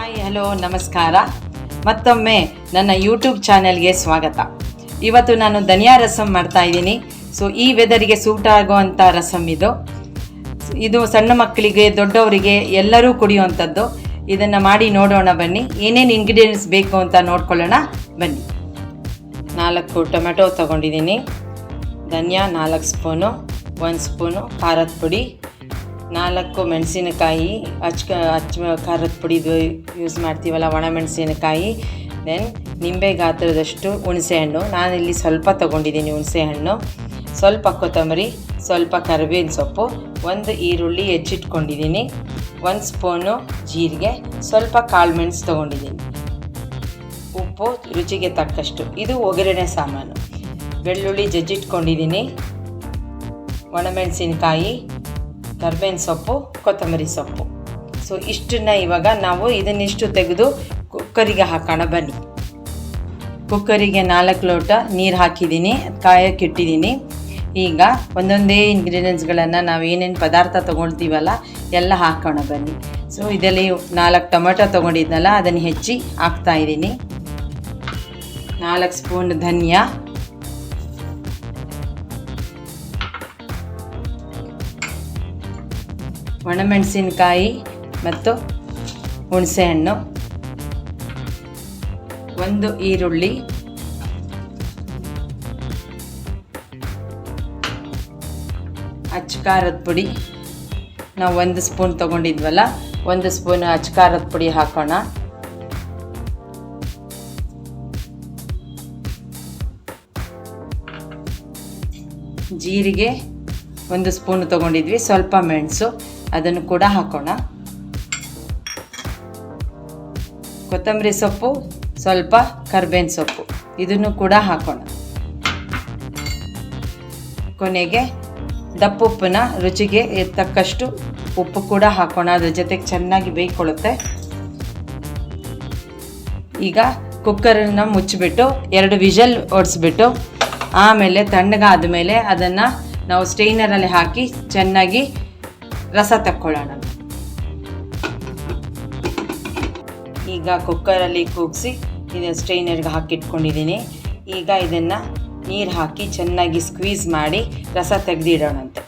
Hi hello ನಮಸ್ಕಾರ. ಮತ್ತೊಮ್ಮೆ ನನ್ನ ಯೂಟ್ಯೂಬ್ ಚಾನೆಲ್ಗೆ ಸ್ವಾಗತ. ಇವತ್ತು ನಾನು ಧನಿಯಾ ರಸಮ್ ಮಾಡ್ತಾ ಇದ್ದೀನಿ. ಸೊ ಈ ವೆದರಿಗೆ ಸೂಟ್ ಆಗುವಂಥ ರಸಮ್ ಇದು ಸಣ್ಣ ಮಕ್ಕಳಿಗೆ ದೊಡ್ಡವರಿಗೆ ಎಲ್ಲರೂ ಕುಡಿಯುವಂಥದ್ದು. ಇದನ್ನು ಮಾಡಿ ನೋಡೋಣ ಬನ್ನಿ. ಏನೇನು ಇಂಗ್ರೀಡಿಯೆಂಟ್ಸ್ ಬೇಕು ಅಂತ ನೋಡ್ಕೊಳ್ಳೋಣ ಬನ್ನಿ. 4 ಟೊಮೆಟೊ ತೊಗೊಂಡಿದ್ದೀನಿ, ಧನಿಯಾ 4 ಸ್ಪೂನು, 1 ಸ್ಪೂನು ಖಾರದ ಪುಡಿ, 4 ಮೆಣಸಿನಕಾಯಿ, ಖಾರದ ಪುಡಿದು ಯೂಸ್ ಮಾಡ್ತೀವಲ್ಲ ಒಣಮೆಣಸಿನಕಾಯಿ, ದೆನ್ ನಿಂಬೆ ಗಾತ್ರದಷ್ಟು ಹುಣಸೆಹಣ್ಣು, ನಾನಿಲ್ಲಿ ಸ್ವಲ್ಪ ತೊಗೊಂಡಿದ್ದೀನಿ ಹುಣಸೆಹಣ್ಣು, ಸ್ವಲ್ಪ ಕೊತ್ತಂಬರಿ, ಸ್ವಲ್ಪ ಕರಿಬೇವಿನ ಸೊಪ್ಪು, 1 ಈರುಳ್ಳಿ ಹೆಚ್ಚಿಟ್ಕೊಂಡಿದ್ದೀನಿ, 1 ಸ್ಪೂನು ಜೀರಿಗೆ, ಸ್ವಲ್ಪ ಕಾಳು ಮೆಣಸು ತೊಗೊಂಡಿದ್ದೀನಿ, ಉಪ್ಪು ರುಚಿಗೆ ತಕ್ಕಷ್ಟು. ಇದು ಒಗ್ಗರಣೆ ಸಾಮಾನು. ಬೆಳ್ಳುಳ್ಳಿ ಜಜ್ಜಿಟ್ಕೊಂಡಿದ್ದೀನಿ, ಒಣಮೆಣಸಿನಕಾಯಿ, ಕರಿಬೇವಿನ ಸೊಪ್ಪು, ಕೊತ್ತಂಬರಿ ಸೊಪ್ಪು. ಸೊ ಇಷ್ಟನ್ನ ಇವಾಗ ನಾವು ಇದನ್ನಿಷ್ಟು ತೆಗೆದು ಕುಕ್ಕರಿಗೆ ಹಾಕೋಣ ಬನ್ನಿ. ಕುಕ್ಕರಿಗೆ 4 ಲೋಟ ನೀರು ಹಾಕಿದ್ದೀನಿ, ಕಾಯಕ್ಕೆ ಇಟ್ಟಿದ್ದೀನಿ. ಈಗ ಒಂದೊಂದೇ ಇಂಗ್ರೀಡಿಯೆಂಟ್ಸ್ಗಳನ್ನು ನಾವು ಏನೇನು ಪದಾರ್ಥ ತೊಗೊಳ್ತೀವಲ್ಲ ಎಲ್ಲ ಹಾಕೋಣ ಬನ್ನಿ. ಸೊ ಇದರಲ್ಲಿ 4 ಟೊಮೆಟೊ ತೊಗೊಂಡಿದ್ನಲ್ಲ ಅದನ್ನು ಹೆಚ್ಚಿ ಹಾಕ್ತಾಯಿದ್ದೀನಿ. 4 ಸ್ಪೂನ್ ಧನಿಯಾ, ಒಣಮೆಣಸಿನಕಾಯಿ ಮತ್ತು ಹುಣಸೆಹಣ್ಣು, 1 ಈರುಳ್ಳಿ, ಅಚ್ಚ ಖಾರದ ಪುಡಿ, ನಾವು 1 ಸ್ಪೂನ್ ತೊಗೊಂಡಿದ್ವಲ್ಲ 1 ಸ್ಪೂನ್ ಅಚ್ಚ ಖಾರದ ಪುಡಿ ಹಾಕೋಣ, ಜೀರಿಗೆ 1 ಸ್ಪೂನ್ ತೊಗೊಂಡಿದ್ವಿ, ಸ್ವಲ್ಪ ಮೆಣಸು ಅದನ್ನು ಕೂಡ ಹಾಕೋಣ, ಕೊತ್ತಂಬರಿ ಸೊಪ್ಪು, ಸ್ವಲ್ಪ ಕರಿಬೇವಿನ ಸೊಪ್ಪು ಇದನ್ನು ಕೂಡ ಹಾಕೋಣ. ಕೊನೆಗೆ ದಪ್ಪ ಉಪ್ಪನ್ನ ರುಚಿಗೆ ತಕ್ಕಷ್ಟು ಉಪ್ಪು ಕೂಡ ಹಾಕೋಣ. ಅದ್ರ ಜೊತೆಗೆ ಚೆನ್ನಾಗಿ ಬೇಯ್ಕೊಳ್ಳುತ್ತೆ. ಈಗ ಕುಕ್ಕರನ್ನು ಮುಚ್ಚಿಬಿಟ್ಟು 2 ವಿಷಲ್ ಓಡಿಸ್ಬಿಟ್ಟು ಆಮೇಲೆ ತಣ್ಣಗಾದ ಮೇಲೆ ಅದನ್ನು ನಾವು ಸ್ಟೈನರಲ್ಲಿ ಹಾಕಿ ಚೆನ್ನಾಗಿ ರಸ ತಕ್ಕೊಳ್ಳೋಣ. ಈಗ ಕುಕ್ಕರಲ್ಲಿ ಕೂಗಿಸಿ ಇದನ್ನು ಸ್ಟೈನರ್ಗೆ ಹಾಕಿಟ್ಕೊಂಡಿದ್ದೀನಿ. ಈಗ ಇದನ್ನು ನೀರು ಹಾಕಿ ಚೆನ್ನಾಗಿ ಸ್ಕ್ವೀಸ್ ಮಾಡಿ ರಸ ತೆಗೆದಿಡೋಣಂತೆ.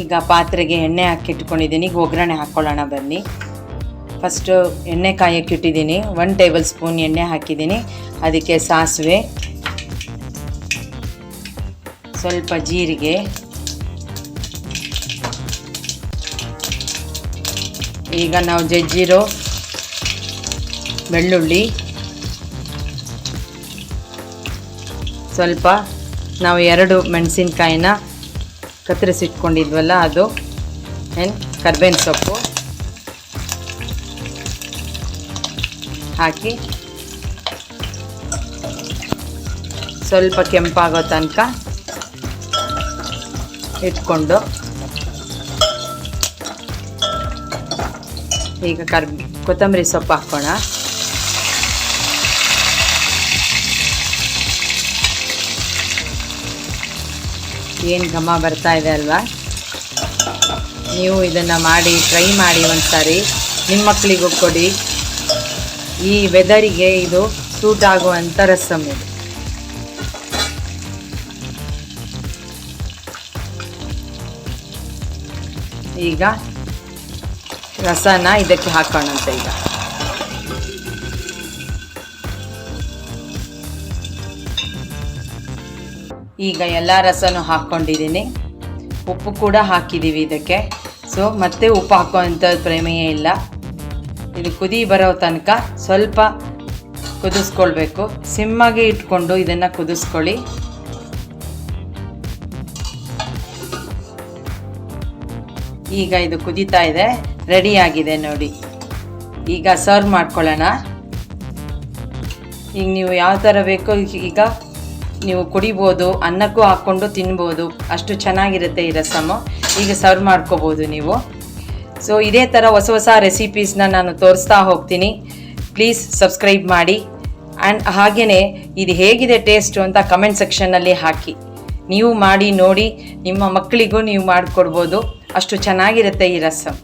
ಈಗ ಪಾತ್ರೆಗೆ ಎಣ್ಣೆ ಹಾಕಿಟ್ಕೊಂಡಿದ್ದೀನಿ, ಒಗ್ಗರಣೆ ಹಾಕ್ಕೊಳ್ಳೋಣ ಬನ್ನಿ. ಫಸ್ಟು ಎಣ್ಣೆ ಕಾಯಕ್ಕಿಟ್ಟಿದ್ದೀನಿ, 1 ಟೇಬಲ್ ಸ್ಪೂನ್ ಎಣ್ಣೆ ಹಾಕಿದ್ದೀನಿ. ಅದಕ್ಕೆ ಸಾಸಿವೆ, ಸ್ವಲ್ಪ ಜೀರಿಗೆ, ಈಗ ನಾವು ಜಜ್ಜಿರೋ ಬೆಳ್ಳುಳ್ಳಿ, ಸ್ವಲ್ಪ ನಾವು 2 ಮೆಣಸಿನ್ಕಾಯಿನ ಕತ್ತರಿಸಿಟ್ಕೊಂಡಿದ್ವಲ್ಲ ಅದು, ಕರಿಬೇವಿನ ಸೊಪ್ಪು ಹಾಕಿ ಸ್ವಲ್ಪ ಕೆಂಪಾಗೋ ತನಕ ಇಟ್ಕೊಂಡು ಈಗ ಕೊತ್ತಂಬರಿ ಸೊಪ್ಪು ಹಾಕೋಣ. ಏನು ಘಮ ಬರ್ತಾ ಇದೆ ಅಲ್ವಾ? ನೀವು ಇದನ್ನು ಮಾಡಿ ಟ್ರೈ ಮಾಡಿ ಒಂದು ಸಾರಿ, ನಿಮ್ಮ ಮಕ್ಕಳಿಗೂ ಕೊಡಿ. ಈ ವೆದರಿಗೆ ಇದು ಸೂಟ್ ಆಗುವಂಥ ರಸಮ್ ಇದು. ಈಗ ರಸನ ಇದಕ್ಕೆ ಹಾಕೋಣಂತೆ. ಈಗ ಎಲ್ಲ ರಸನೂ ಹಾಕ್ಕೊಂಡಿದ್ದೀನಿ, ಉಪ್ಪು ಕೂಡ ಹಾಕಿದ್ದೀವಿ ಇದಕ್ಕೆ. ಸೊ ಮತ್ತೆ ಉಪ್ಪು ಹಾಕೋವಂಥ ಪ್ರಮೇಯ ಇಲ್ಲ. ಇದು ಕುದಿ ಬರೋ ತನಕ ಸ್ವಲ್ಪ ಕುದಿಸ್ಕೊಳ್ಬೇಕು. ಸಿಮ್ಮಾಗೆ ಇಟ್ಕೊಂಡು ಇದನ್ನು ಕುದಿಸ್ಕೊಳ್ಳಿ. ಈಗ ಇದು ಕುದೀತಾ ಇದೆ, ರೆಡಿಯಾಗಿದೆ ನೋಡಿ. ಈಗ ಸರ್ವ್ ಮಾಡ್ಕೊಳ್ಳೋಣ. ಈಗ ನೀವು ಯಾವ ಥರ ಬೇಕೋ ಈಗ ನೀವು ಕುಡಿಬೋದು, ಅನ್ನಕ್ಕೂ ಹಾಕ್ಕೊಂಡು ತಿನ್ಬೋದು, ಅಷ್ಟು ಚೆನ್ನಾಗಿರುತ್ತೆ ಈ ರಸಮು. ಈಗ ಸರ್ವ್ ಮಾಡ್ಕೋಬೋದು ನೀವು. ಸೊ ಇದೇ ಥರ ಹೊಸ ರೆಸಿಪೀಸ್ನ ನಾನು ತೋರಿಸ್ತಾ ಹೋಗ್ತೀನಿ. ಪ್ಲೀಸ್ ಸಬ್ಸ್ಕ್ರೈಬ್ ಮಾಡಿ. ಆ್ಯಂಡ್ ಹಾಗೆಯೇ ಇದು ಹೇಗಿದೆ ಟೇಸ್ಟು ಅಂತ ಕಮೆಂಟ್ ಸೆಕ್ಷನ್ನಲ್ಲಿ ಹಾಕಿ. ನೀವು ಮಾಡಿ ನೋಡಿ, ನಿಮ್ಮ ಮಕ್ಕಳಿಗೂ ನೀವು ಮಾಡಿಕೊಡ್ಬೋದು, ಅಷ್ಟು ಚೆನ್ನಾಗಿರುತ್ತೆ ಈ ರಸಮ್.